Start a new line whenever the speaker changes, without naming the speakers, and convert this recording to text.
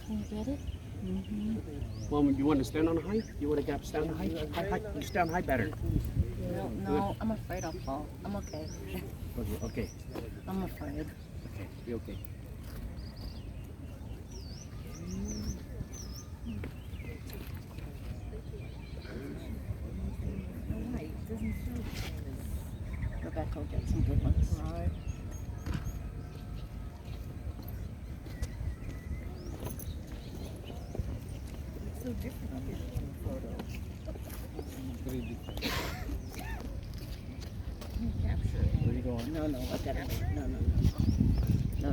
Can you get it? Mm-hmm.
Well, you want to stand on a high? You want to get up, stand on high? High. You stand high better.
No, I'm afraid I'll fall. I'm okay.
Okay.
I'm afraid.
Okay, be okay.
Rebecca will get some good ones.
Right. It's so different on this photo.
Very different.
Can you capture it?
Where are you going?
No, I gotta. No.